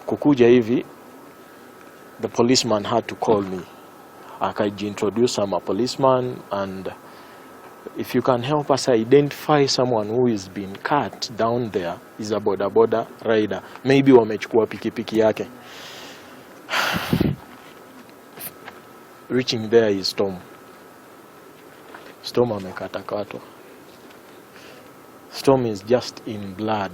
Kukuja hivi, the policeman had to call me. Akajiintroduce, I'm a policeman, and if you can help us identify someone who is being cut down there, is a boda rider. Maybe wamechukua pikipiki yake. Reaching there is Storm. Storm amekatakatwa. Storm is just in blood.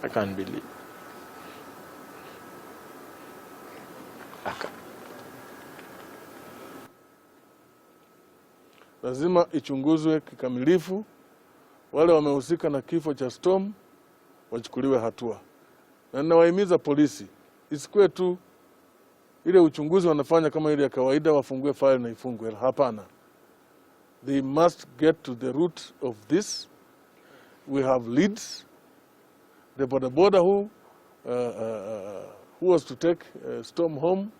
I can't believe. Lazima ichunguzwe kikamilifu. Wale wamehusika na kifo cha Storm wachukuliwe hatua. Na ninawahimiza polisi isikuwe tu ile uchunguzi wanafanya kama ile ya kawaida, wafungue file na ifungwe. Hapana. They must get to the root of this. We have leads. The boda who was to take Storm home,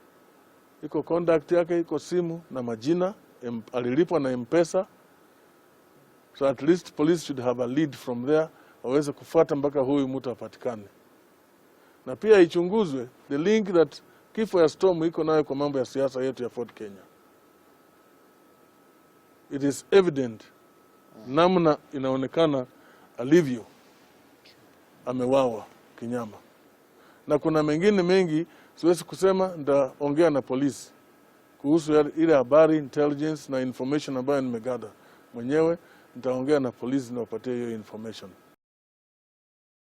iko contact yake, iko simu na majina, alilipwa na M-Pesa. So at least police should have a lead from there, waweze kufuata mpaka huyu mtu apatikane. Na pia ichunguzwe the link that kifo ya Storm iko nayo kwa mambo ya siasa yetu ya Fort Kenya. It is evident namna inaonekana alivyo amewawa kinyama. Na kuna mengine mengi siwezi kusema, nitaongea na polisi kuhusu ile habari, intelligence na information ambayo nimegather mwenyewe. Nitaongea na polisi na wapatie hiyo information.